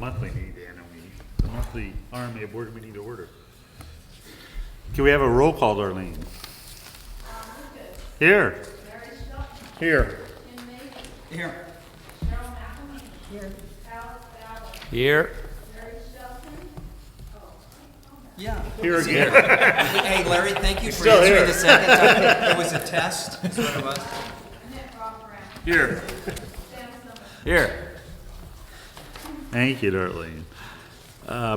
monthly meeting, the monthly RMA board meeting to order. Can we have a roll call, Darlene? Here. Here. Here. Here. Yeah. Here again. Hey, Larry, thank you for Still answering here. the second time. It was a test. That's what it was. Here. Here. Thank you, Darlene.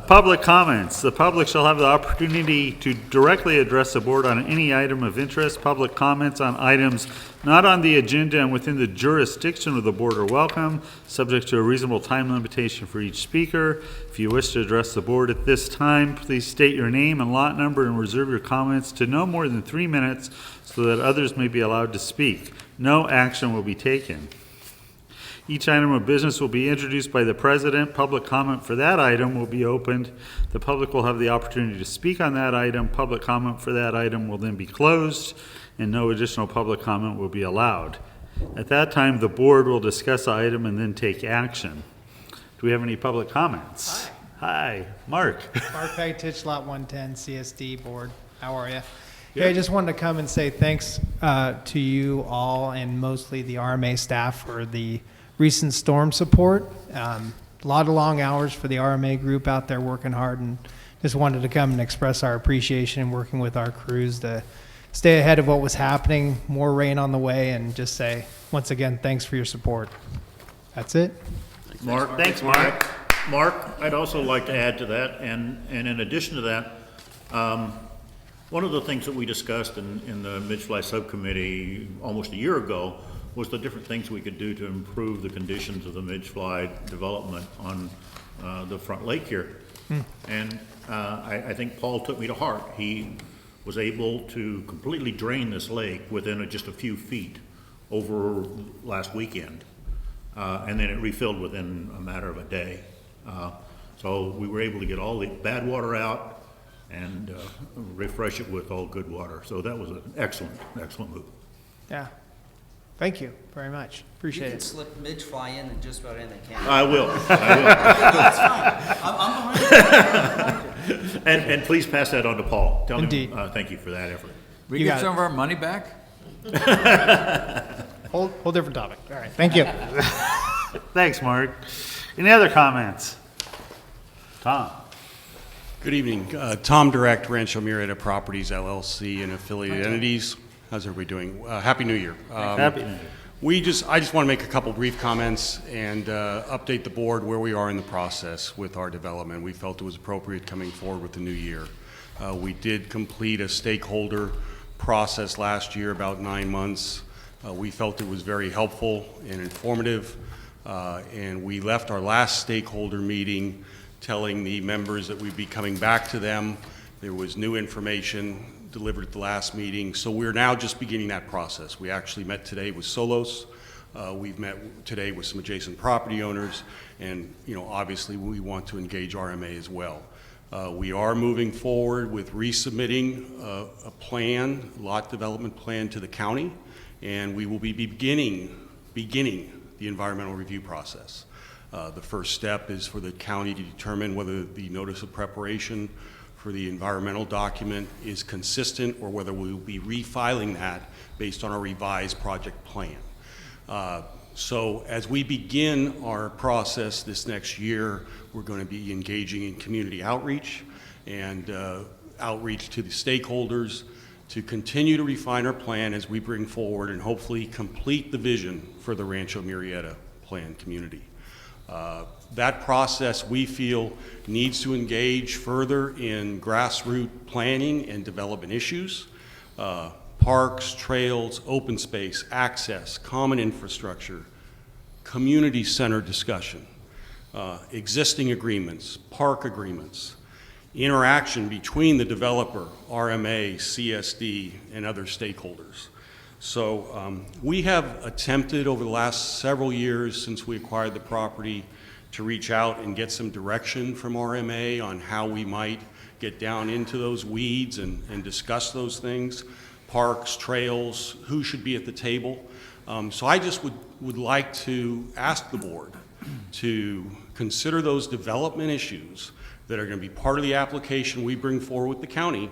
Public comments. The public shall have the opportunity to directly address the board on any item of interest. Public comments on items not on the agenda and within the jurisdiction of the board are welcome, subject to a reasonable time limitation for each speaker. If you wish to address the board at this time, please state your name and lot number and reserve your comments to no more than 3 minutes so that others may be allowed to speak. No action will be taken. Each item of business will be introduced by the president. Public comment for that item will be opened. The public will have the opportunity to speak on that item. Public comment for that item will then be closed, and no additional public comment will be allowed. At that time, the board will discuss the item and then take action. Do we have any public comments? Hi, Mark. Mark Pegtich, Lot 110, CSD Board. How are you? Hey, I just wanted to come and say thanks to you all and mostly the RMA staff for the recent storm support. A lot of long hours for the RMA group out there working hard, and just wanted to come and express our appreciation in working with our crews to stay ahead of what was happening, more rain on the way, and just say, once again, thanks for your support. That's it. Mark. Thanks, Mark. Mark, I'd also like to add to that, and in addition to that, one of the things that we discussed in the Midge-Fly Subcommittee almost a year ago was the different things we could do to improve the conditions of the Midge-Fly development on the front lake here. And I think Paul took me to heart. He was able to completely drain this lake within just a few feet over last weekend. And then it refilled within a matter of a day. So we were able to get all the bad water out and refresh it with all good water. So that was an excellent, excellent move. Yeah. Thank you very much. You Appreciate can it. slip Midge Fly in just about anything, can't you? I will. That's fine. I'm behind you. And please pass that on to Paul. Tell Indeed. him thank you for that effort. We You get got some it. of our money back? Whole different topic. All right. Thank you. Thanks, Mark. Any other comments? Tom? Good evening. Tom Direct, Rancho Murieta Properties LLC and affiliated entities. How's everybody doing? Happy New Year. Happy New Year. I just want to make a couple brief comments and update the board where we are in the process with our development. We felt it was appropriate coming forward with the new year. We did complete a stakeholder process last year, about 9 months. We felt it was very helpful and informative, and we left our last stakeholder meeting telling the members that we'd be coming back to them. There was new information delivered at the last meeting, so we're now just beginning that process. We actually met today with Solos. We've met today with some adjacent property owners, and obviously we want to engage RMA as well. We are moving forward with resubmitting a plan, lot development plan to the county, and we will be beginning the environmental review process. The first step is for the county to determine whether the notice of preparation for the environmental document is consistent or whether we will be refiling that based on our revised project plan. So as we begin our process this next year, we're going to be engaging in community outreach and outreach to the stakeholders to continue to refine our plan as we bring forward and hopefully complete the vision for the Rancho Murieta plan community. That process, we feel, needs to engage further in grassroots planning and development issues, parks, trails, open space, access, common infrastructure, community-centered discussion, existing agreements, park agreements, interaction between the developer, RMA, CSD, and other stakeholders. So we have attempted over the last several years since we acquired the property to reach out and get some direction from RMA on how we might get down into those weeds and discuss those things, parks, trails, who should be at the table. So I just would like to ask the board to consider those development issues that are going to be part of the application we bring forward with the county.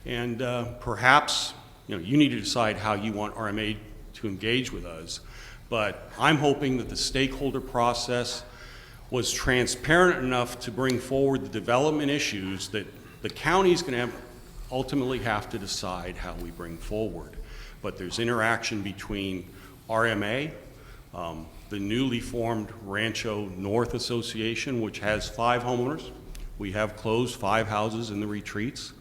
And perhaps, you need to decide how you want RMA to engage with us. But I'm hoping that the stakeholder process was transparent enough to bring forward the development issues that the county's going to ultimately have to decide how we bring forward. But there's interaction between RMA, the newly formed Rancho Murieta Association, which has 5 homeowners. We have closed 5 houses in the retreats.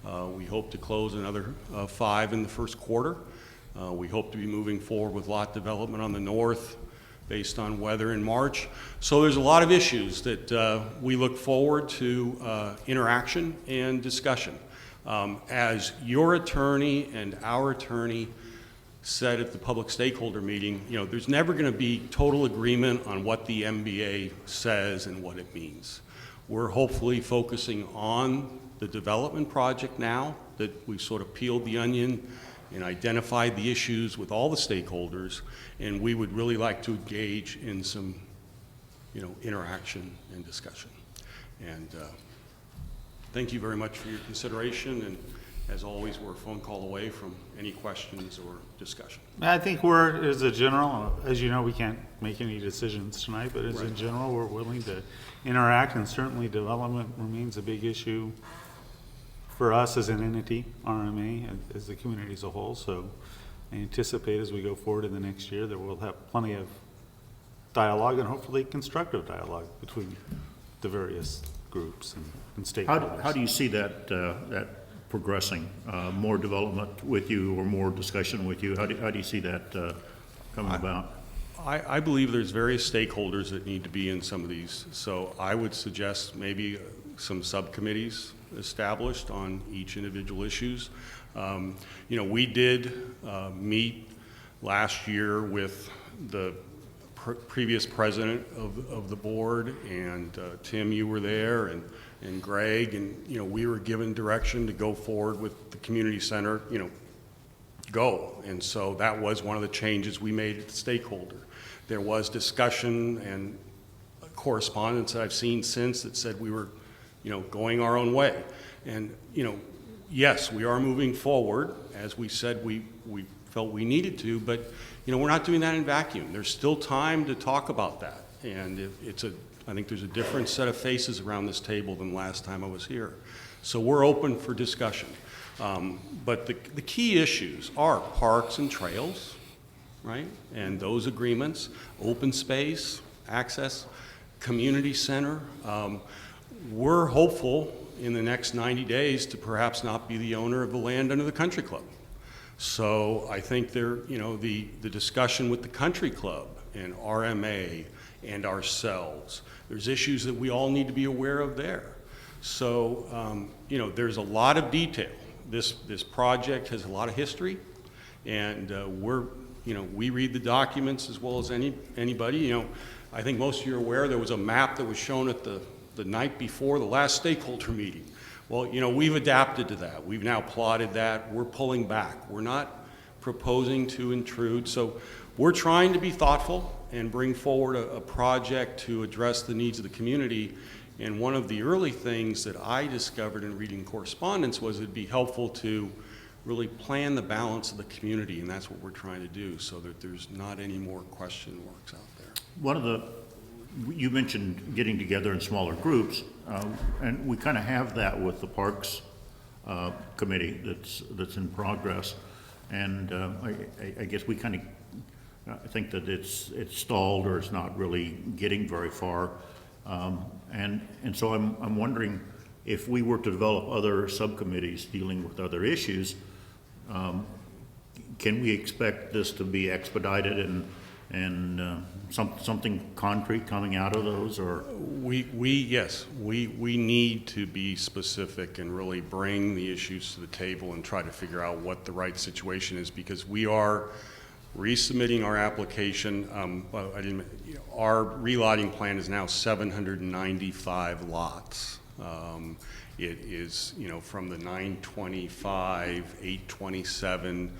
We hope to close another 5 in the first quarter. We hope to be moving forward with lot development on the north based on weather in March. So there's a lot of issues that we look forward to interaction and discussion. As your attorney and our attorney said at the public stakeholder meeting, there's never going to be total agreement on what the MBA says and what it means. We're hopefully focusing on the development project now that we've sort of peeled the onion and identified the issues with all the stakeholders, and we would really like to engage in some, interaction and discussion. And thank you very much for your consideration, and as always, we're a phone call away from any questions or discussion. I think as a general, as you know, we can't make any decisions tonight, but as in general, we're willing to interact, and certainly development remains a big issue for us as an entity, RMA, and as the community as a whole. So I anticipate as we go forward in the next year that we'll have plenty of dialogue and hopefully constructive dialogue between the various groups and stakeholders. How do you see that progressing? More development with you or more discussion with you? How do you see that coming about? I believe there's various stakeholders that need to be in some of these. So I would suggest maybe some subcommittees established on each individual issues. We did meet last year with the previous president of the board, and Tim, you were there, and Greg, and we were given direction to go forward with the community center, go. And so that was one of the changes we made at the stakeholder. There was discussion and correspondence that I've seen since that said we were going our own way. And, yes, we are moving forward, as we said we felt we needed to, but, we're not doing that in vacuum. There's still time to talk about that. And I think there's a different set of faces around this table than last time I was here. So we're open for discussion. But the key issues are parks and trails, right? And those agreements, open space, access, community center. We're hopeful in the next 90 days to perhaps not be the owner of the land under the country club. So I think the discussion with the country club and RMA and ourselves, there's issues that we all need to be aware of there. So, there's a lot of detail. This project has a lot of history, and we read the documents as well as anybody. I think most of you are aware there was a map that was shown at the night before the last stakeholder meeting. Well, we've adapted to that. We've now plotted that. We're pulling back. We're not proposing to intrude. So we're trying to be thoughtful and bring forward a project to address the needs of the community. And one of the early things that I discovered in reading correspondence was it'd be helpful to really plan the balance of the community, and that's what we're trying to do so that there's not any more question marks out there. You mentioned getting together in smaller groups, and we kind of have that with the Parks Committee that's in progress. And I guess we kind of think that it's stalled or it's not really getting very far. And so I'm wondering if we were to develop other subcommittees dealing with other issues, can we expect this to be expedited and something concrete coming out of those? Or Yes, we need to be specific and really bring the issues to the table and try to figure out what the right situation is, because we are resubmitting our application. Our relotting plan is now 795 lots. It is, from the 925, 827,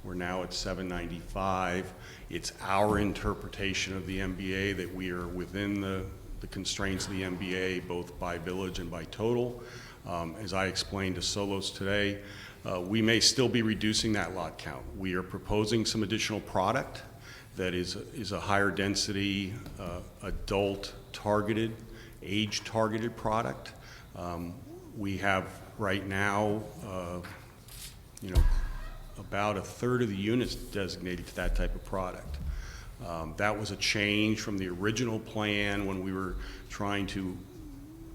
We're now at 795. It's our interpretation of the MBA that we are within the constraints of the MBA, both by village and by total. As I explained to Solos today, we may still be reducing that lot count. We are proposing some additional product that is a higher density, adult targeted, age targeted product. We have right now, about a third of the units designated to that type of product. That was a change from the original plan when we were trying to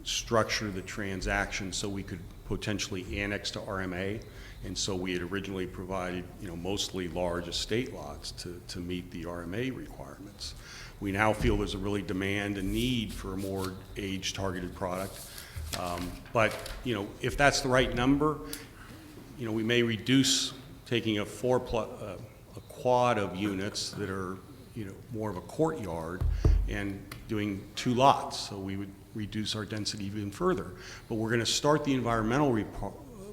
structure the transaction so we could potentially annex to RMA. And so we had originally provided, mostly large estate lots to meet the RMA requirements. We now feel there's a really demand and need for a more age-targeted product. But, if that's the right number, we may reduce taking a quad of units that are, more of a courtyard and doing 2 lots. So we would reduce our density even further. But we're going to start the environmental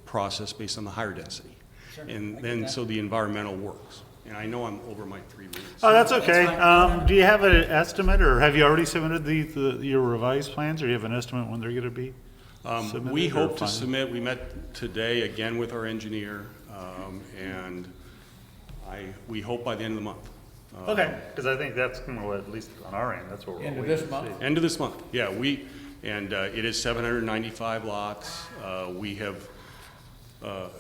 process based on the higher density. Sure, And I then get so the environmental works. And I know I'm over my 3 minutes. Oh, that's okay. fine. Do you have an estimate, or have you already submitted your revised plans, or do you have an estimate when they're gonna be submitted? We or hope to final? submit, we met today again with our engineer, and we hope by the end of the month. Okay, because I think that's kind of what, at least on our end, that's what we're End of waiting this to month? see. End of this month, yeah, it is 795 lots. We have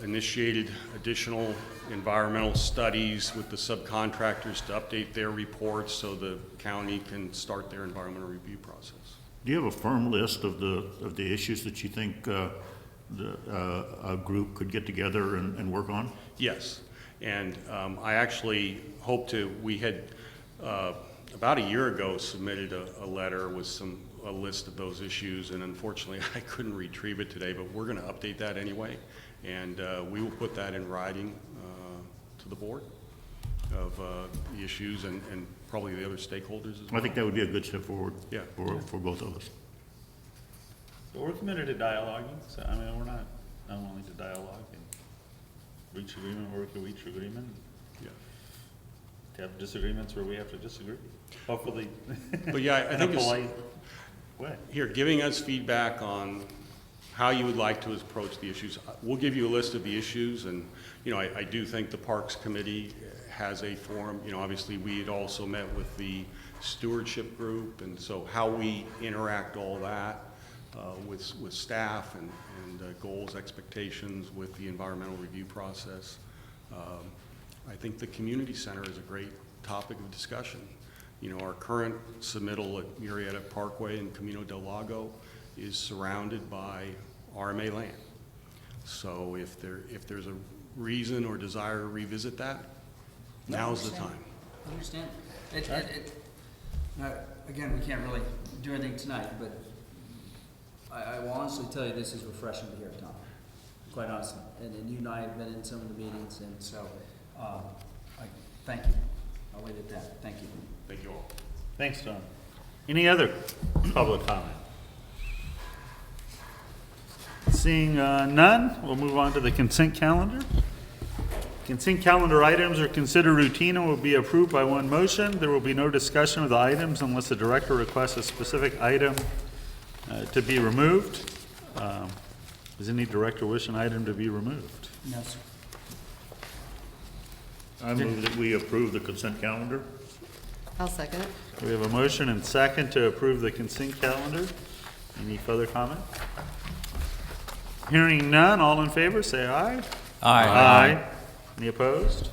initiated additional environmental studies with the subcontractors to update their reports so the county can start their environmental review process. Do you have a firm list of the issues that you think a group could get together and work on? Yes, and I actually we had about a year ago submitted a letter with a list of those issues, and unfortunately I couldn't retrieve it today, but we're going to update that anyway, and we will put that in writing to the board of the issues and probably the other stakeholders as well. I think that would be a good step forward. Yeah. For both of us. So we're committed to dialoguing, so, we're not unwilling to dialogue and reach agreement where we can reach agreement. Yeah. To have disagreements where we have to disagree, hopefully. But yeah, I in think a it's, polite way. here, giving us feedback on how you would like to approach the issues. We'll give you a list of the issues, and, I do think the Parks Committee has a forum. Obviously, we had also met with the stewardship group, and so how we interact all that with staff and goals, expectations with the environmental review process. I think the community center is a great topic of discussion. Our current submittal at Murieta Parkway and Camino del Lago is surrounded by RMA land. So if there's a reason or desire to revisit that, now's the time. I understand. Again, we can't really do anything tonight, but I will honestly tell you this is refreshing to hear, Tom, quite honestly. And you and I have been in some of the meetings, and so, thank you. I'll leave it at that. Thank you. Thank you all. Thanks, Tom. Any other public comment? Seeing none, we'll move on to the consent calendar. Consent calendar items are considered routine and will be approved by one motion. There will be no discussion of the items unless the director requests a specific item to be removed. Does any director wish an item to be removed? No, sir. I move that we approve the consent calendar. I'll second it. We have a motion and second to approve the consent calendar. Any further comment? Hearing none, all in favor, say aye. Aye. Any opposed?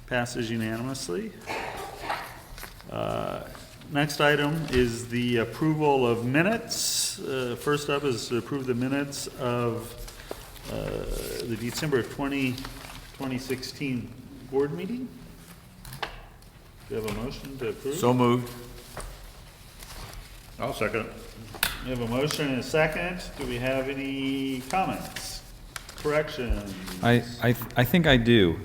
Passes unanimously. Next item is the approval of minutes. First up is to approve the minutes of the December 2016 board meeting. Do you have a motion to approve? So moved. I'll second it. We have a motion and a second. Do we have any comments, corrections? I think I do.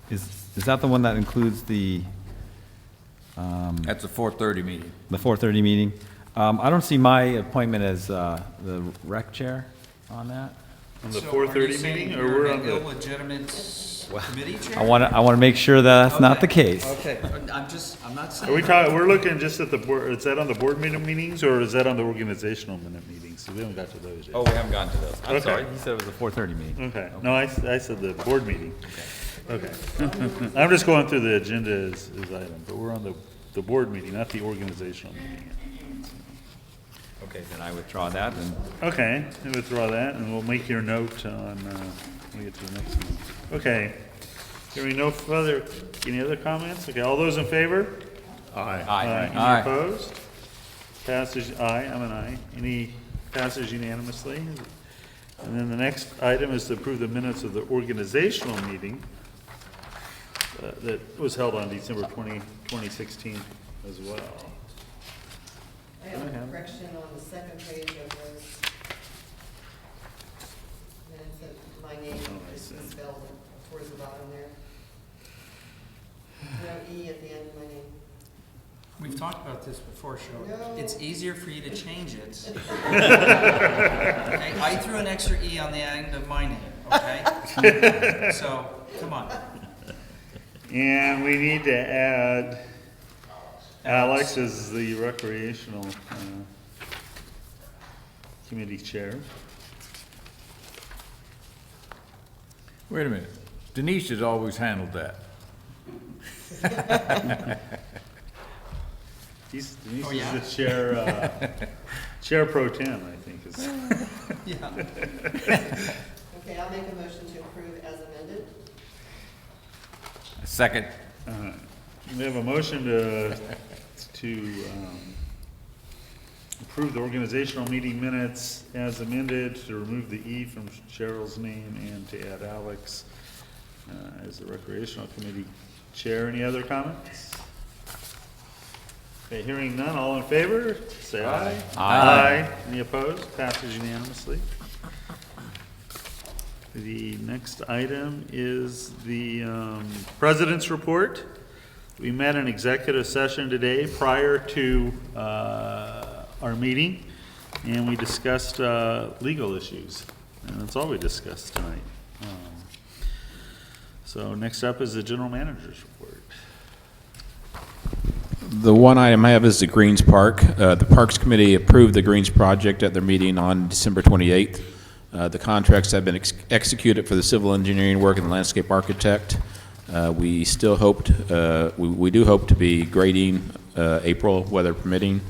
Is that the one that includes the That's a 4:30 meeting. 4:30 meeting? I don't see my appointment as the rec chair on that. On the So 4:30 are you saying meeting, or you're we're an on the? illegitimate committee chair? I want to make sure that that's not the case. Okay, I'm not Are we saying, talking, we're looking just at the board, is that on the board meetings, or is that on the organizational minute meetings? So we haven't got to those yet. Oh, we haven't gotten to those. I'm Okay. sorry, he said it was a 4:30 meeting. Okay, no, I said the board meeting. Okay. I'm just going through the agenda as item, but we're on the board meeting, not the organizational meeting. Okay, then I withdraw that, and Okay, we'll withdraw that, and we'll make your note on, when we get to the next one. Okay, hearing no further, any other comments? Okay, all those in favor? aye. Any opposed? Passes, aye, I'm an aye. Any, passes unanimously. And then the next item is to approve the minutes of the organizational meeting that was held on December 2016 as well. I have a correction on the second page of those minutes that my name Oh, I is see. misspelled towards the bottom there. No E at the end of my name. we've talked about this before, Cheryl. No. It's easier for you to change it. Okay, I threw an extra E on the end of my name, okay? So, come on. And we need to add Alex as the recreational committee chair. Wait a minute. Denise has always handled that. Denise Oh, yeah? is the chair, chair pro tem, I think is. Yeah. Okay, I'll make a motion to approve as amended. Second. We have a motion to approve the organizational meeting minutes as amended, to remove the E from Cheryl's name and to add Alex as the recreational committee chair. Any other comments? Okay, hearing none, all in favor, say aye. Aye. Any opposed? Passes unanimously. The next item is the president's report. We met in executive session today prior to our meeting, and we discussed legal issues. And that's all we discussed tonight. So next up is the general manager's report. The one item I have is the Greens Park. The Parks Committee approved the Greens project at their meeting on December 28th. The contracts have been executed for the civil engineering work and the landscape architect. We still hoped, we do hope to be grading April, weather permitting.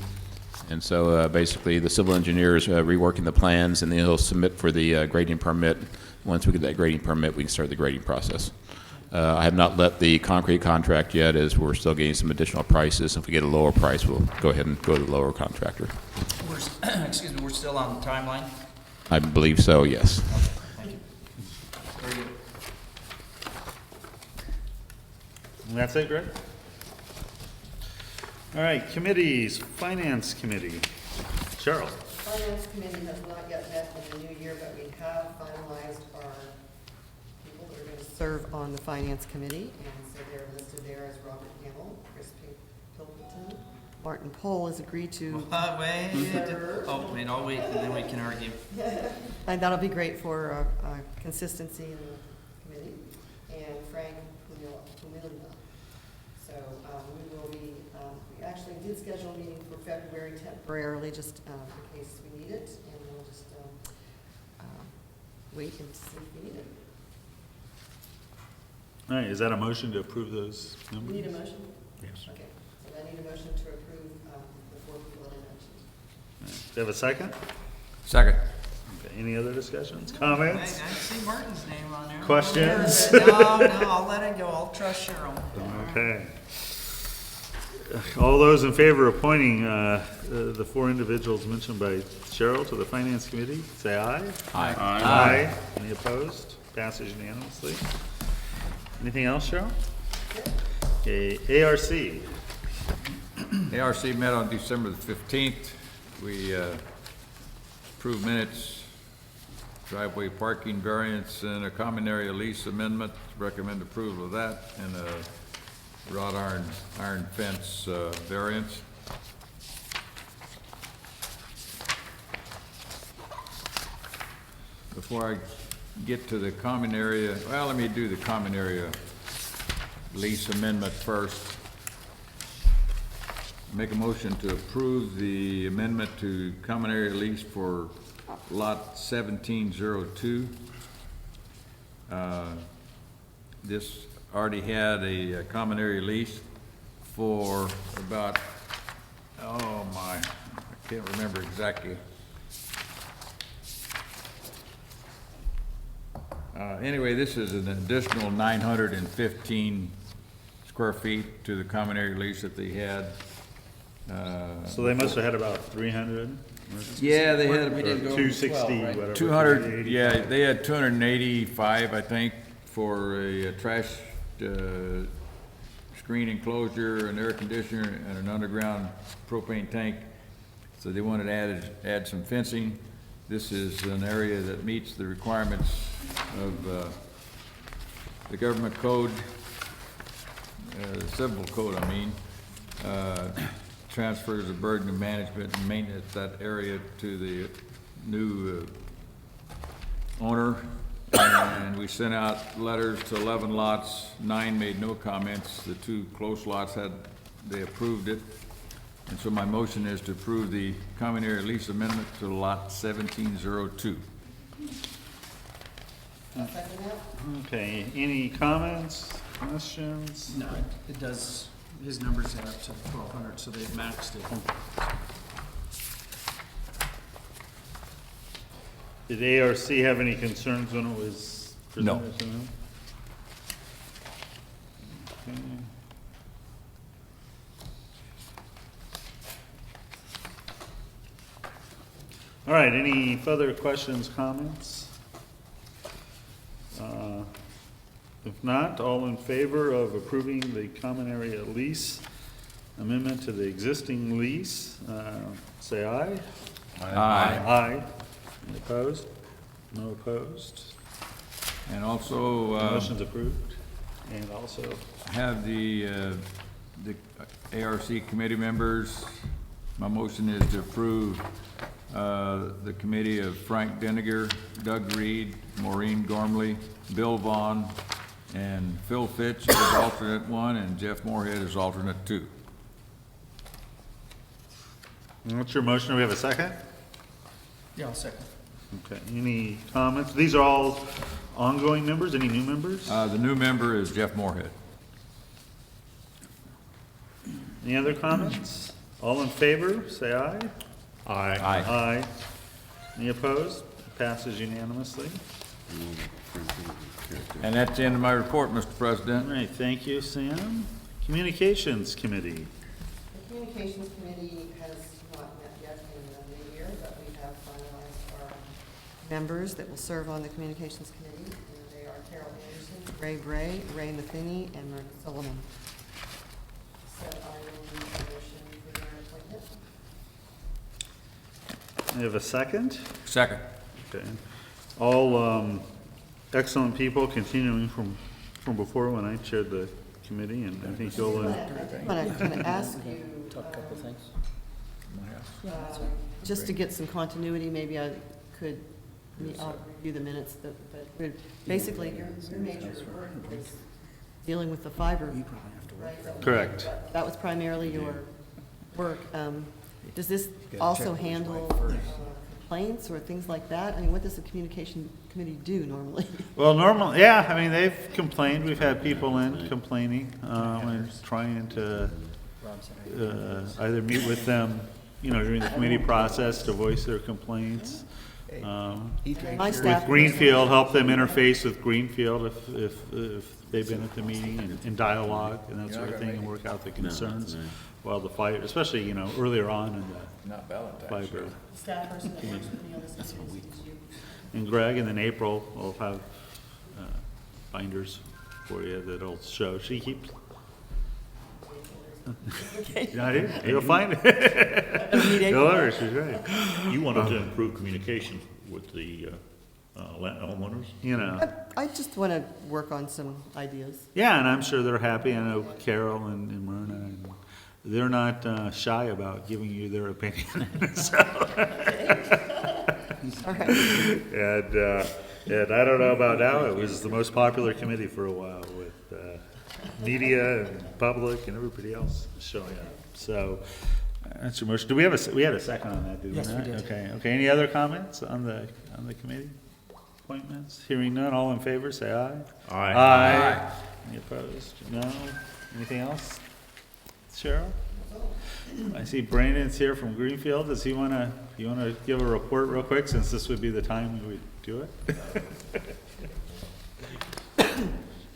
And so basically the civil engineer is reworking the plans, and then he'll submit for the grading permit. Once we get that grading permit, we can start the grading process. I have not let the concrete contract yet, as we're still getting some additional prices. If we get a lower price, we'll go ahead and go to the lower contractor. Excuse me, we're still on the timeline? I believe so, yes. Thank you. Very good. And that's it, Greg? All right, committees, Finance Committee. Cheryl? Finance Committee has not yet met in the new year, but we have finalized our people that are going to serve on the Finance Committee. And so they're listed there as Robert Hamill, Chris Pilkington, Martin Pohl has agreed to Wait, wait, I'll wait, and then we can argue. And that'll be great for consistency in the committee. And Frank Humila. So we will be, we actually did schedule a meeting for February temporarily, just in case we need it. And we'll just wait and see if we need it. All right, is that a motion to approve those We numbers? need a motion? Yes. Okay. So I need a motion to approve the 4 people that I mentioned. Do you have a second? Second. Okay, any other discussions, I comments? see Martin's name on there. Questions? No, I'll let it go. I'll trust Cheryl. Okay. All those in favor of appointing the 4 individuals mentioned by Cheryl to the Finance Committee, say aye. Aye. Aye. Any opposed? Passes unanimously. Anything else, Cheryl? Okay, ARC. ARC met on December the 15th. We approved minutes, driveway parking variance, and a common area lease amendment. Recommend approval of that, and a wrought iron fence variance. Before I get to the common area, well, let me do the common area lease amendment first. Make a motion to approve the amendment to common area lease for lot 1702. This already had a common area lease for about, oh my, I can't remember exactly. Anyway, this is an additional 915 square feet to the common area lease that they had. So they must have had about 300? Yeah, they had We didn't go over 260, 12, right? whatever. 200, 280. yeah, they had 285, I think, for a trash screen enclosure, an air conditioner, and an underground propane tank. So they wanted to add some fencing. This is an area that meets the requirements of the government code, the civil code, I mean. Transfers the burden of management and maintenance of that area to the new owner. And we sent out letters to 11 lots, 9 made no comments. The 2 close lots they approved it. And so my motion is to approve the common area lease amendment to lot 1702. Okay, any comments, questions? No, it does, his numbers add up to 1,200, so they've maxed it. Did ARC have any concerns when it was presented to them? Okay. All right, any further questions, comments? If not, all in favor of approving the common area lease amendment to the existing lease, say aye. Aye. Aye. Any opposed? No opposed. And also, Motion's approved. And also, have the ARC committee members, my motion is to approve the committee of Frank Denniger, Doug Reed, Maureen Gormley, Bill Vaughn, and Phil Fitch as alternate 1, and Jeff Moorhead as alternate 2. what's your motion? Do we have a second? Yeah, I'll second. Okay, any comments? These are all ongoing members, any new members? The new member is Jeff Moorhead. Any other comments? All in favor, say aye. Aye. Aye. Any opposed? Passes unanimously. And that's the end of my report, Mr. All President. right, thank you, Sam. Communications Committee. The Communications Committee has not met yet in the new year, but we have finalized our members that will serve on the Communications Committee. And they are Carol Anderson, Ray Bray, Ray Matheny, and Mark Sullivan. So I will need a motion for their appointment. We have a second? Second. Okay. All excellent people, continuing from before when I chaired the committee, and I think you'll, I'm going to ask you, Talk a couple things. just to get some continuity, maybe I could, I'll review the minutes, but basically, your major work is dealing with the fiber, right? correct. That was primarily your work. Does this also handle complaints or things like that? I mean, what does the communication committee do normally? Well, normally, yeah, I mean, they've complained, we've had people in complaining, and trying to either meet with them, during the committee process to voice their complaints. My With staff. Greenfield, help them interface with Greenfield if they've been at the meeting and dialogue and that sort of thing, and work out the concerns. While the fight, especially, earlier on in the fiber. Staff person that works with me on this committee is you. And Greg, and then April will have binders for you that'll show. She keeps. Yeah, you'll find it. Tell her, she's right. You wanted to improve communication with the homeowners? I just want to work on some ideas. Yeah, and I'm sure they're happy. I know Carol and Myrna, and they're not shy about giving you their opinion. So. All right. And I don't know about now, it was the most popular committee for a while with media and public and everybody else showing up. So that's your motion. Do we have we had a second on that, did we not? Yes, we did. Okay. Any other comments on the committee appointments? Hearing none, all in favor, say aye. Aye. Aye. Any opposed? No? Anything else? Cheryl? I see Brandon's here from Greenfield. Does he wanna give a report real quick, since this would be the time we would do it?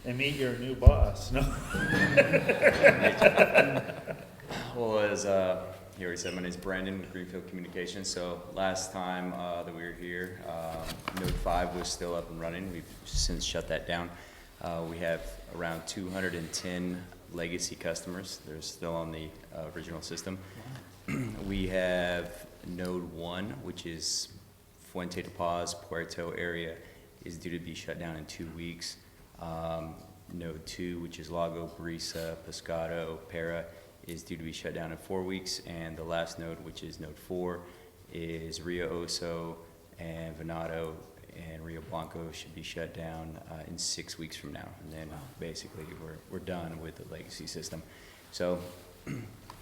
And meet your new boss, no? Well, as he already said, my name is Brandon with Greenfield Communications. So last time that we were here, Node 5 was still up and running. We've since shut that down. We have around 210 legacy customers. They're still on the original system. We have Node 1, which is Fuente de Paz, Puerto area, is due to be shut down in 2 weeks. Node 2, which is Lago, Brisa, Pescado, Para, is due to be shut down in 4 weeks. And the last node, which is Node 4, is Rio Oso and Venado and Rio Blanco should be shut down in 6 weeks from now. And then basically we're done with the legacy system. So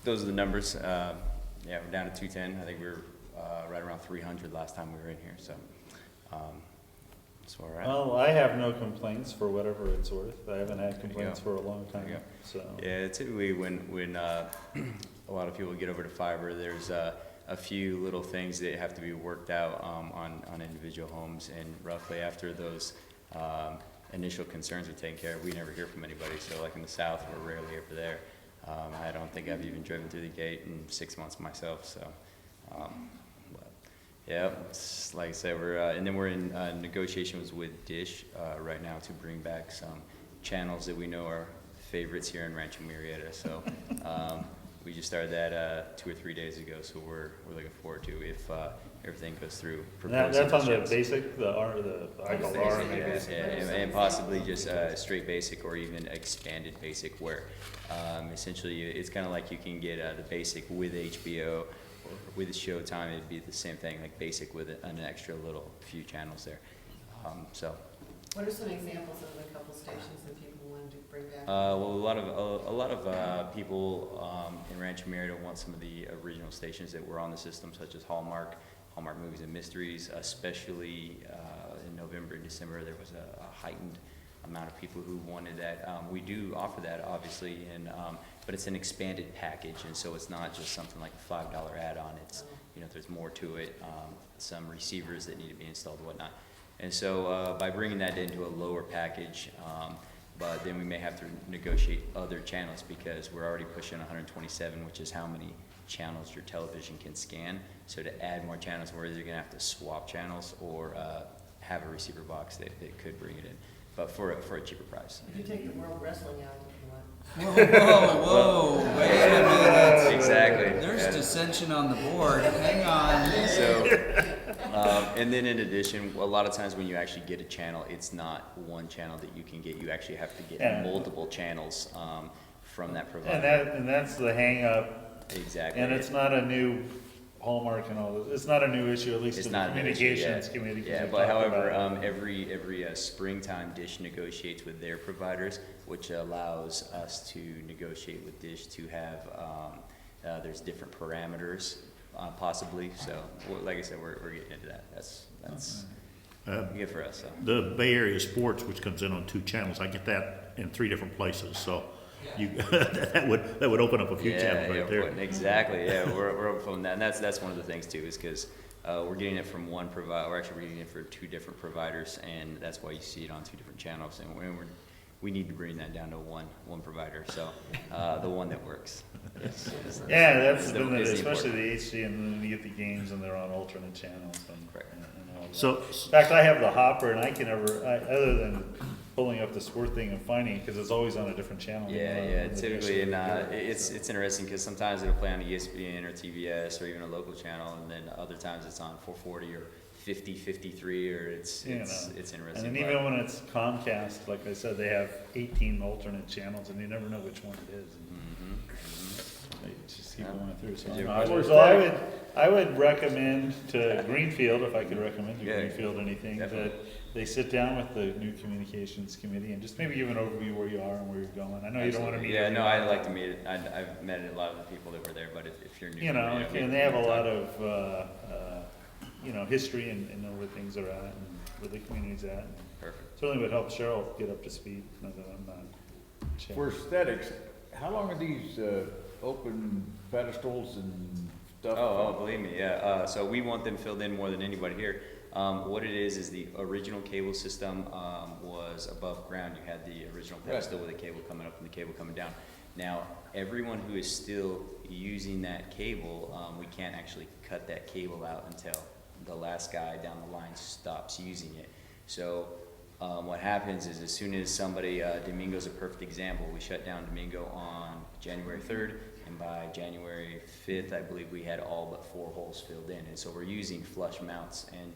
those are the numbers. Yeah, we're down to 210. I think we were right around 300 last time we were in here. So that's where we're at. Well, I have no complaints for whatever it's worth. I haven't had complaints go. for a long time, There you so. Yeah, typically when a lot of people get over to fiber, there's a few little things that have to be worked out on individual homes, and roughly after those initial concerns are taken care of, we never hear from anybody. So like in the south, we're rarely ever there. I don't think I've even driven through the gate in 6 months myself. So but yeah, it's, like I said, and then we're in negotiations with Dish right now to bring back some channels that we know are favorites here in Rancho Murieta. So we just started that 2 or 3 days ago, so we're looking forward to if everything goes through. That's on the basic, I call R. And possibly just straight basic or even expanded basic, where essentially it's kind of like you can get the basic with HBO or with Showtime. It'd be the same thing, like basic with an extra little few channels there. So. What are some examples of the couple stations that people wanted to bring back? Well, a lot of people in Rancho Murieta want some of the original stations that were on the system, such as Hallmark Movies and Mysteries. Especially in November and December, there was a heightened amount of people who wanted that. We do offer that, obviously, but it's an expanded package, and so it's not just something like a $5 add-on. It's there's more to it. Some receivers that need to be installed and whatnot. And so by bringing that into a lower package, but then we may have to negotiate other channels, because we're already pushing 127, which is how many channels your television can scan. So to add more channels, we're either going to have to swap channels or have a receiver box that could bring it in, but for a cheaper price. If you take the World Wrestling out, if you want. Whoa, wait a minute. Exactly. There's dissension on the board. Hang on. So, and then in addition, a lot of times when you actually get a channel, it's not one channel that you can get. You actually have to get multiple channels from that provider. And that's the hang up. Exactly. And it's not a new Hallmark and all this. It's not a new issue, at least It's in the not an issue, communications committee. 'cause Yeah, we but talked however, about it. every springtime Dish negotiates with their providers, which allows us to negotiate with Dish to have, there's different parameters, possibly. So, like I said, we're getting into that. That's good for us. So. The Bay Area Sports, which comes in on 2 channels, I get that in 3 different places, so you, that would open up a few channels right there. Exactly. Yeah, we're open on that, and that's one of the things too, is because we're getting it from one provider. We're actually getting it for 2 different providers, and that's why you see it on 2 different channels. And we need to bring that down to one provider. So the one that works. Yeah, that's been is the especially important. the HD, and then you get the games and they're on alternate channels and, Correct. and all that. So, In fact, I have the hopper, and I can other than pulling up the sport thing and finding it, because it's always on a different channel. Yeah. Typically, and it's interesting because sometimes it'll play on ESPN or TBS or even a local channel, and then other times it's on 440 or 50-53, or it's interesting. And then even when it's Comcast, like I said, they have 18 alternate channels, and you never know which one it is. It's just just keep Yeah. going through. So, Is there I questions? I would recommend to Greenfield, if I could recommend to Yeah, Greenfield anything, that definitely. they sit down with the new communications committee and just maybe give an overview where you are and where you're going. I know you don't want to meet. Yeah, no, everyone. I'd like to meet it. I've met a lot of the people that were there, but if you're new. You know, we and they have a can lot talk. of, you know, history and know where things are at and where the community's at. And Perfect. certainly would help Cheryl get up to speed, now that I'm not. Cheryl. For aesthetics, how long are these, open pedestals and stuff? Oh, believe me, yeah. So we want them filled in more than anybody here. What it is the original cable system was above ground. You had the original pedestal with the cable coming up and the cable coming down. Now, everyone who is still using that cable, we can't actually cut that cable out until the last guy down the line stops using it. So what happens is as soon as somebody, Domingo's a perfect example, we shut down Domingo on January 3rd, and by January 5th, I believe we had all but 4 holes filled in. And so we're using flush mounts. And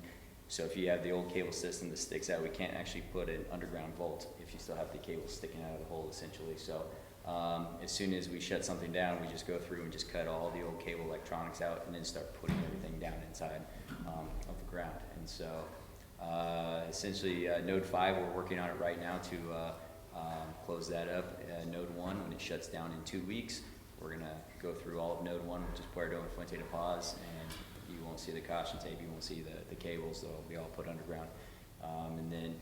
so if you have the old cable system that sticks out, we can't actually put an underground vault if you still have the cable sticking out of the hole, essentially. So as soon as we shut something down, we just go through and just cut all the old cable electronics out and then start putting everything down inside of the ground. And so essentially Node 5, we're working on it right now to close that up. Node 1, when it shuts down in 2 weeks, we're going to go through all of Node 1, which is Puerto and Fuente de Paz, and you won't see the caution tape, you won't see the cables, they'll be all put underground. And then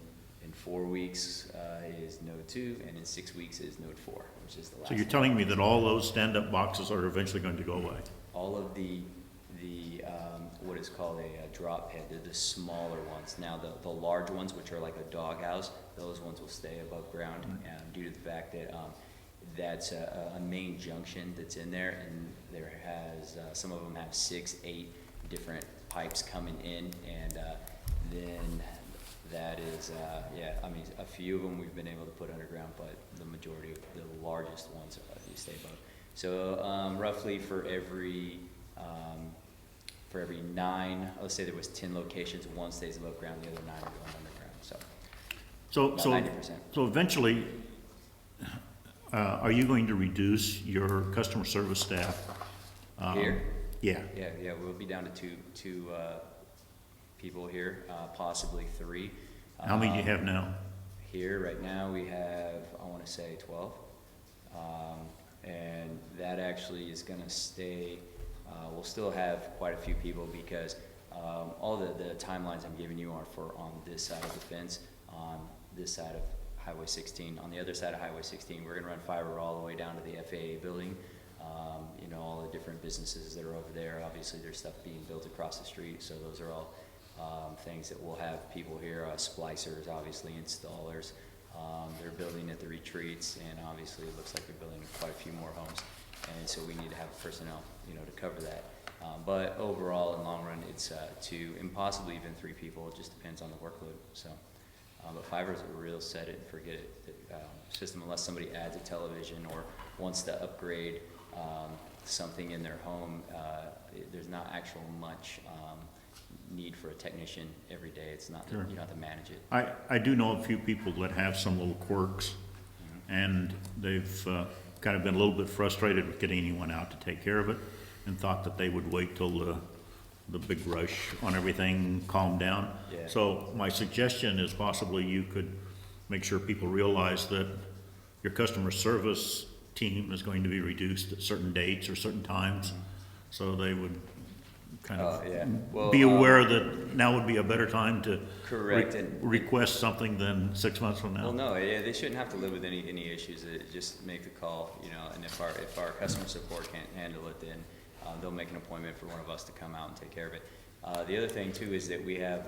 in 4 weeks is Node 2, and in 6 weeks is Node 4, which is the last. So you're telling me that all those stand-up boxes are eventually going to go away? All of the what is called a drop head, they're the smaller ones. Now the large ones, which are like a doghouse, those ones will stay above ground due to the fact that that's a main junction that's in there, and there has some of them have 6, 8 different pipes coming in, and then that is yeah, I mean a few of them we've been able to put underground, but the majority of the largest ones you stay above. So roughly for every 9, let's say there was 10 locations, 1 stays above ground, the other 9 are going underground. So So, about 90%. so eventually, are you going to reduce your customer service staff? Here? Yeah. Yeah, we'll be down to two people here, possibly 3. How many do you have now? Here, right now, we have, I want to say 12. And that actually is going to stay, we'll still have quite a few people because all the timelines I'm giving you are for on this side of the fence, on this side of Highway 16. On the other side of Highway 16, we're going to run fiber all the way down to the FAA building. You know, all the different businesses that are over there. Obviously, there's stuff being built across the street, so those are all things that we'll have people here, splicers, obviously, installers. They're building at the retreats, and obviously it looks like they're building quite a few more homes, and so we need to have personnel, you know, to cover that. But overall, in the long run, it's 2 and possibly even 3 people. It just depends on the workload. So, but fiber is a real set it and forget it system unless somebody adds a television or wants to upgrade something in their home. There's not actual much need for a technician every day. It's not, Sure. you don't have to manage it. I do know a few people that have some little quirks, and they've kind of been a little bit frustrated with getting anyone out to take care of it, and thought that they would wait till the big rush on everything calmed down. Yeah. So my suggestion is possibly you could make sure people realize that your customer service team is going to be reduced at certain dates or certain times, so they would kind of Yeah. Well, be aware that now would be a better time to Correct, and- request something than 6 months from now. Well, no, yeah, they shouldn't have to live with any issues. Just make the call, you know, and if our customer support can't handle it, then they'll make an appointment for one of us to come out and take care of it. The other thing too is that we have,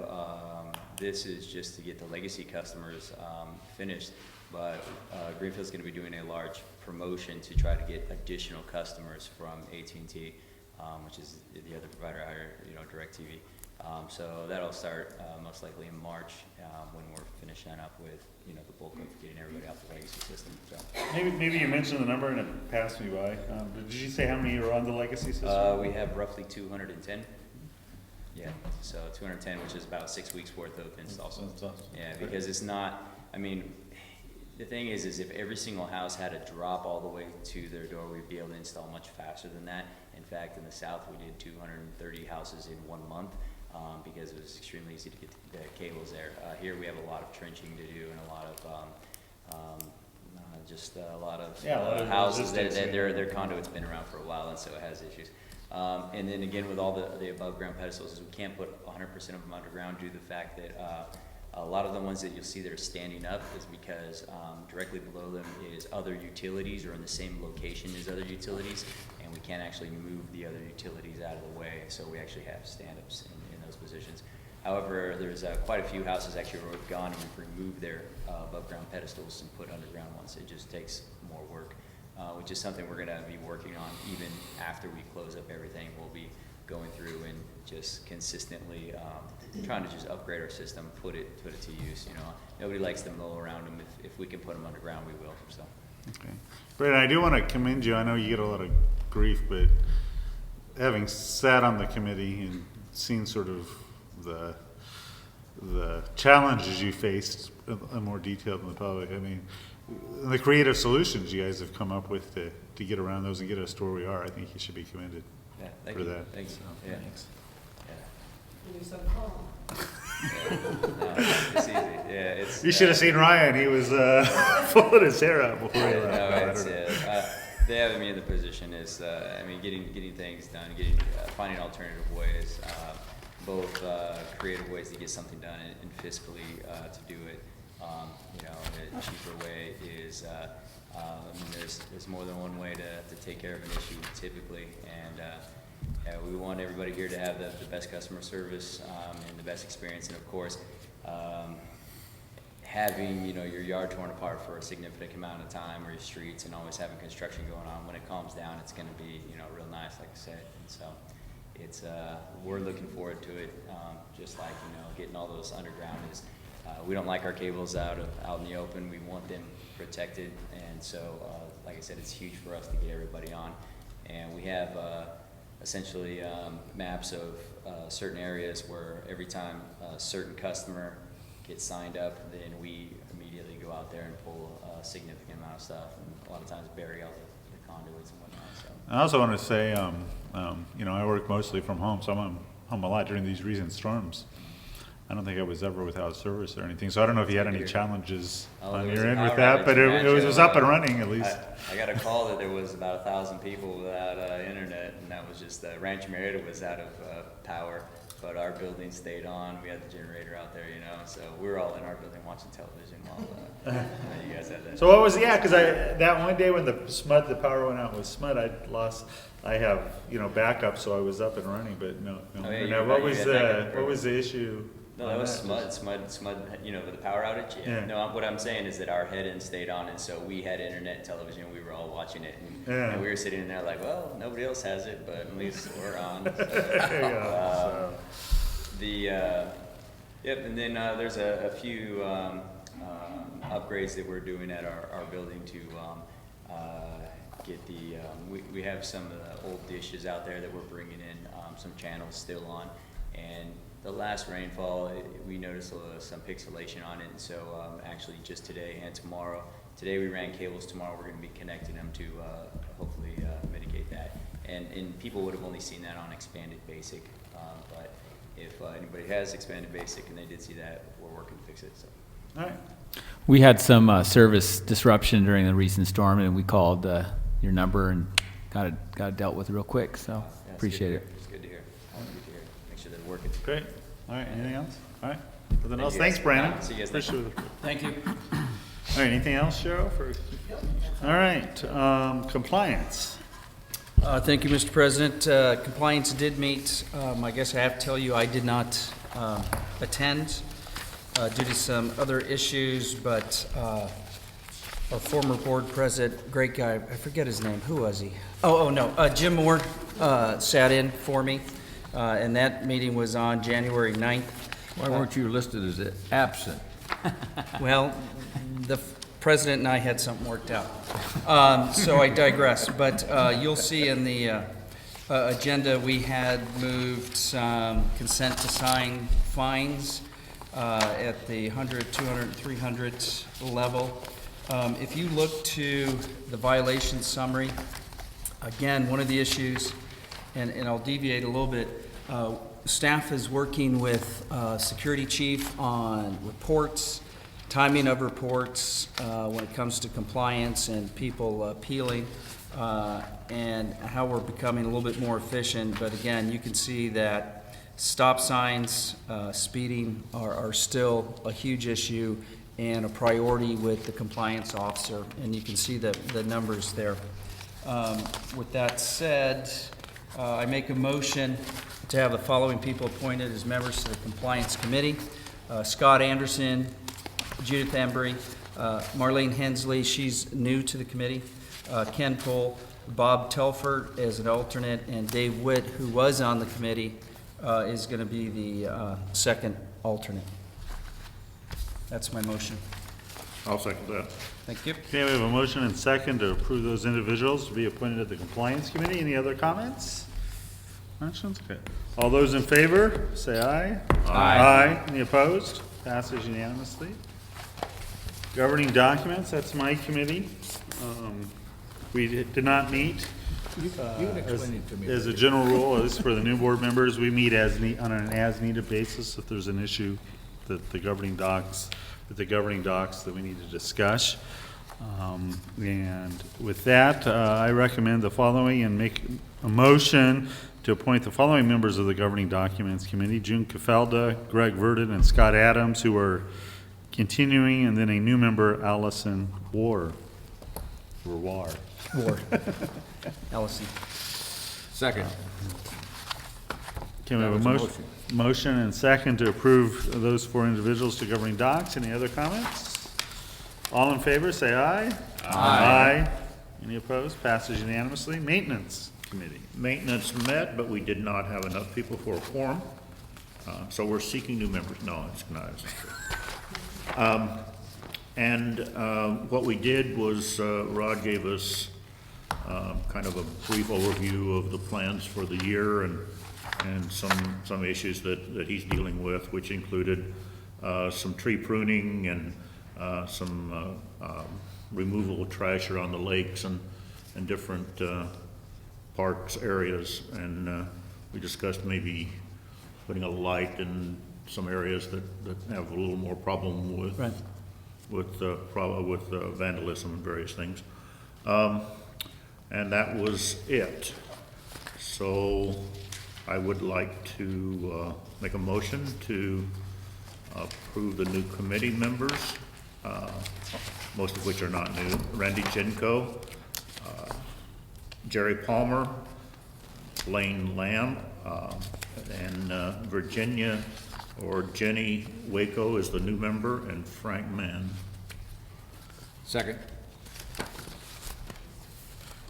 this is just to get the legacy customers finished, but Greenfield's gonna be doing a large promotion to try to get additional customers from AT&T, which is the other provider out here, you know, DirecTV. So that'll start most likely in March when we're finishing up with, you know, the bulk of getting everybody off the legacy system. So Maybe you mentioned the number and it passed me by. Did you say how many are on the legacy system? we have roughly 210. Yeah, so 210, which is about 6 weeks worth of installs. That's awesome. Yeah, because it's not, I mean, The thing is if every single house had to drop all the way to their door, we'd be able to install much faster than that. In fact, in the south, we did 230 houses in 1 month because it was extremely easy to get the cables there. Here we have a lot of trenching to do and a lot of houses that their conduit's been around for a while, and so it has issues. And then again, with all the above ground pedestals, is we can't put 100% of them underground due to the fact that a lot of the ones that you'll see that are standing up is because directly below them is other utilities or in the same location as other utilities, and we can't actually move the other utilities out of the way, so we actually have stand-ups in those positions. However, there's quite a few houses actually where we've gone and we've removed their above ground pedestals and put underground ones. It just takes more work, which is something we're gonna be working on even after we close up everything. We'll be going through and just consistently trying to just upgrade our system, put it to use. You know, nobody likes to mow around them. If we can put them underground, we will. So. Okay. Brandon, I do want to commend you. I know you get a lot of grief, but having sat on the committee and seen sort of the challenges you faced in more detail than the public, I mean, the creative solutions you guys have come up with to get around those and get us to where we are, I think you should be commended. Yeah, for that. Thank you. So, Yeah. thanks. You're so calm. No, it's easy. Yeah, it's. You should have seen Ryan. He was pulling his hair out before he left. No, I it's, don't know. they having me in the position is, I mean, getting things done, finding alternative ways, both creative ways to get something done and fiscally to do it. You know, a cheaper way is, I mean, there's more than one way to take care of an issue typically, and we want everybody here to have the best customer service and the best experience, and of course, having your yard torn apart for a significant amount of time, or your streets, and always having construction going on. When it calms down, it's going to be real nice, like I said. And so it's we're looking forward to it. Just like getting all those underground is. We don't like our cables out in the open. We want them protected, and so like I said, it's huge for us to get everybody on. And we have essentially maps of certain areas where every time a certain customer gets signed up, then we immediately go out there and pull a significant amount of stuff, and a lot of times bury all the conduits and whatnot. So. I also want to say, I work mostly from home, so I'm home a lot during these recent storms. I don't think I was ever without service or anything, so I don't know if you had any challenges on your end with that, but it was up and running at least. I got a call that there was about 1,000 people without internet, and that was just Rancho Murieta was out of power, but our building stayed on. We had the generator out there, so we were all in our building watching television while you guys had that. So what was because that one day when the power went out with SMUD, I have backup, so I was up and running, but no. What was the issue? No, that was SMUD, the power outage. Yeah. No, what I'm saying is that our head-end stayed on, and so we had internet and television. We were all watching it, and we were sitting in there like, well, nobody else has it, but at least we're on. Yep, and then there's a few upgrades that we're doing at our building to get the, we have some of the old dishes out there that we're bringing in, some channels still on, and the last rainfall, we noticed some pixelation on it, and so actually just today and tomorrow, today we ran cables, tomorrow we're going to be connecting them to hopefully mitigate that. And people would have only seen that on Expanded Basic, but if anybody has Expanded Basic and they did see that, we're working to fix it. So. All right. We had some service disruption during the recent storm, and we called your number and got it dealt with real quick, so appreciate it. It's good to hear. Good to hear. Make sure that it's working. Great. All right, anything else? All right. Nothing else? Thanks, Brandon. See you guys. Appreciate it. Thank you. All right, anything else, Cheryl? All right, compliance. Thank you, Mr. President. Compliance did meet. I guess I have to tell you I did not attend due to some other issues, but our former board president, great guy, I forget his name. Who was he? Oh no, Jim Moore sat in for me, and that meeting was on January 9th. Why weren't you listed as absent? Well, the president and I had something worked out. So I digress, but you'll see in the agenda we had moved some consent to sign fines at the 100, 200, 300 level. If you look to the violation summary, again, one of the issues, and I'll deviate a little bit, staff is working with security chief on reports, timing of reports when it comes to compliance and people appealing, and how we're becoming a little bit more efficient. But again, you can see that stop signs, speeding are still a huge issue and a priority with the compliance officer, and you can see the numbers there. With that said, I make a motion to have the following people appointed as members to the Compliance Committee. Scott Anderson, Judith Embry, Marlene Hensley, she's new to the committee, Ken Cole, Bob Telford as an alternate, and Dave Witt, who was on the committee, is going to be the second alternate. That's my motion. I'll second that. Thank you. Okay, we have a motion and second to approve those individuals to be appointed to the Compliance Committee. Any other comments? Mentions? Okay. All those in favor, say aye. Aye. Any opposed? Passes unanimously. Governing documents, that's my committee. We did not meet. You can explain it to me. As a general rule, as for the new board members, we meet on an as-needed basis if there's an issue that the governing docs that we need to discuss. And with that, I recommend the following and make a motion to appoint the following members of the Governing Documents Committee: June Cafelda, Greg Verdon, and Scott Adams, who are continuing, and then a new member, Allison War. Allison. Second. Can we have a That was a motion? Motion and second to approve those four individuals to governing docs. Any other comments? All in favor, say aye. Aye. Any opposed? Passes unanimously. Maintenance Committee. Maintenance met, but we did not have enough people for a quorum, so we're seeking new members. No, it's not. It's not true. And what we did was Rod gave us kind of a brief overview of the plans for the year and some issues that he's dealing with, which included some tree pruning and some removal of trash around the lakes and different parks areas. And we discussed maybe putting a light in some areas that have a little more problem with Right. with vandalism and various things. And that was it. So I would like to make a motion to approve the new committee members, most of which are not new. Randy Jenko, Jerry Palmer, Lane Lamb, and Virginia or Jenny Waco is the new member, and Frank Mann. Second.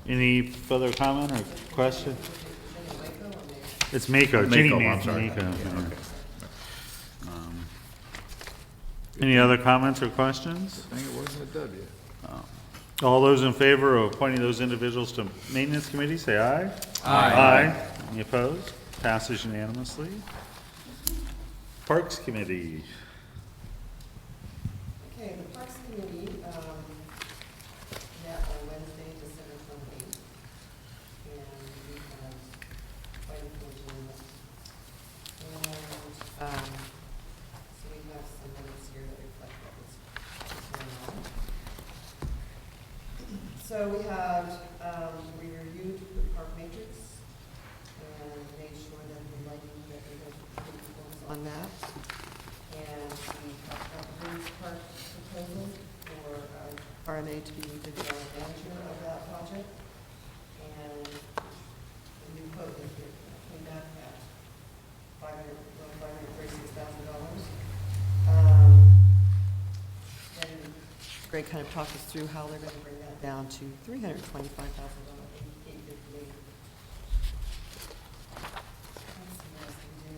Any further comment or question? It's Mako. Jenny Mako, Mann. I'm sorry. Mako. Yeah, okay. Any other comments or questions? I think it wasn't a W. All those in favor of appointing those individuals to Maintenance Committee, say aye. Aye. Any opposed? Passes unanimously. Parks Committee. Okay, the Parks Committee, met on Wednesday, December 28th, and we have quite a few agenda. And, so we have some minutes here that reflect what was going on. So we have, we reviewed the park matrix and made sure that the lighting, that we had good performance on that. And we talked about the Greens Park proposal for RMA to be the development manager of that project. And the new quote that came back at $536,000. And Greg kind of talked us through how they're going to bring that down to $325,000, $858,000. Let's see what else we do.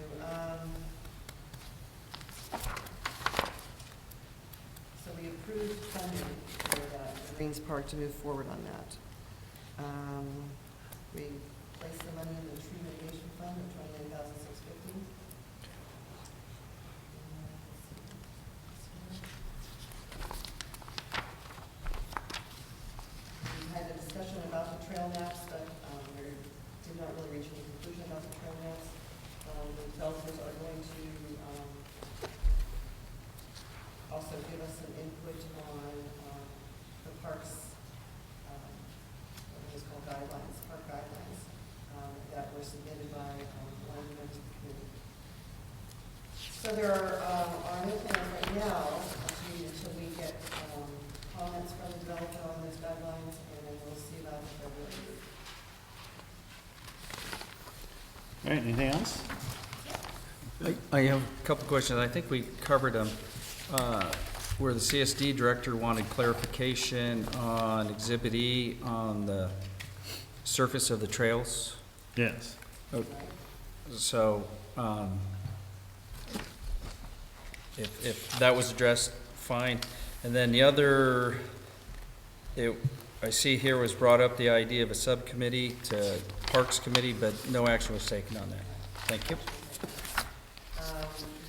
So we approved funding for the Greens Park to move forward on that. We placed the money in the tree mitigation fund of $29,650. give us some input on the parks, what is called guidelines, park guidelines, that were submitted by one of the members of the committee. So there are no plans right now until we get comments from the developer on those guidelines, and then we'll see about the February meeting. All right, anything else? I have a couple questions. I think we covered them, where the CSD director wanted clarification on Exhibit E on the surface of the trails. Yes. So, if that was addressed, fine. And then the other, I see here was brought up the idea of a subcommittee to Parks Committee, but no action was taken on that. Thank you.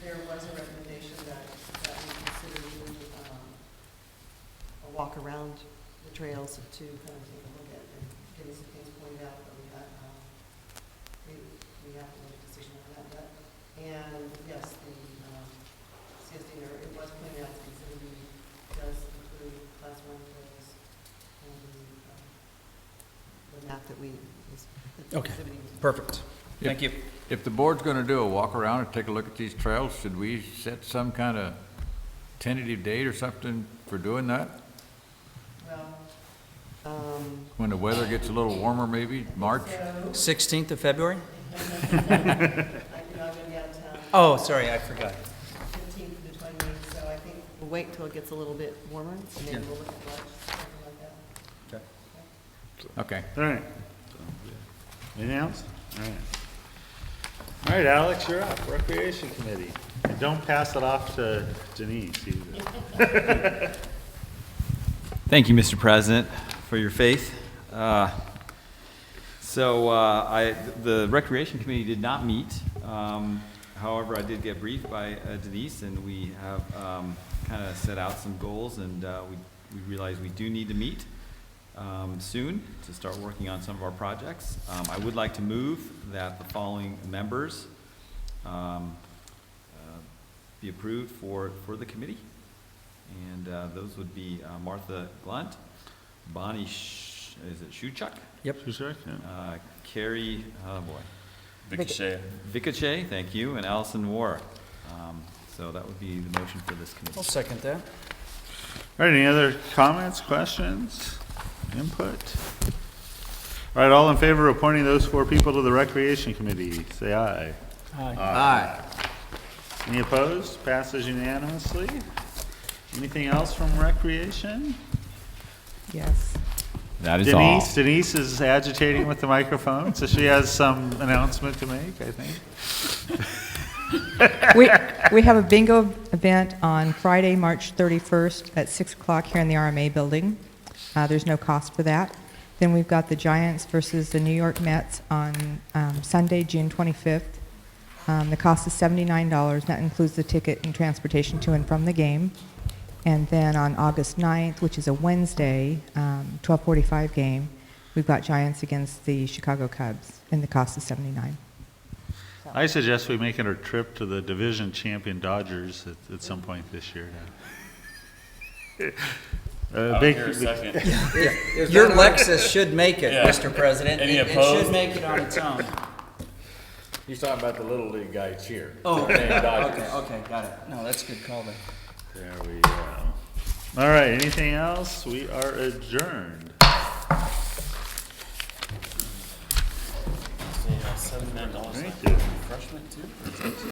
There was a recommendation that we consider doing a walk around the trails to kind of take a look at and getting some things pointed out, but we have to make a decision on that yet. And yes, the CSD, it was pointed out that Exhibit B does include Class 1 trails and the map that we. Okay, perfect. Thank you. If the board's gonna do a walk around and take a look at these trails, should we set some kind of tentative date or something for doing that? Well, When the weather gets a little warmer, maybe, March? 16th of February? I'm going to be out of town. Oh, sorry, I forgot. 15th to the 28th, so I think we'll wait until it gets a little bit warmer, and then we'll look at March, something like that. Okay. All right. Anything else? All right. All right, Alex, you're up. Recreation Committee. And don't pass it off to Denise either. Thank you, Mr. President, for your faith. The Recreation Committee did not meet. However, I did get briefed by Denise, and we have kind of set out some goals, and we realized we do need to meet soon to start working on some of our projects. I would like to move that the following members be approved for the committee. And those would be Martha Glunt, Bonnie, is it Shuchuk? Yep. Sure, yeah. Carrie, oh boy. Vicachet. Thank you, and Allison War. So that would be the motion for this committee. I'll second that. All right, any other comments, questions, input? All right, all in favor of appointing those 4 people to the Recreation Committee, say aye. Aye. Any opposed? Passes unanimously. Anything else from Recreation? Yes. That is all. Denise is agitating with the microphone, so she has some announcement to make, I think. We have a bingo event on Friday, March 31st at 6 o'clock here in the RMA building. There's no cost for that. Then we've got the Giants versus the New York Mets on Sunday, June 25th. The cost is $79. That includes the ticket and transportation to and from the game. And then on August 9th, which is a Wednesday, 12:45 game, we've got Giants against the Chicago Cubs, and the cost is $79. I suggest we make it a trip to the division champion Dodgers at some point this year. Your Lexus should make it, Mr. President. It should make it on its own. He's talking about the Little League guys here. Oh, okay, got it. No, that's a good call then. There we go. All right, anything else? We are adjourned. $7 Thank you. refreshment too?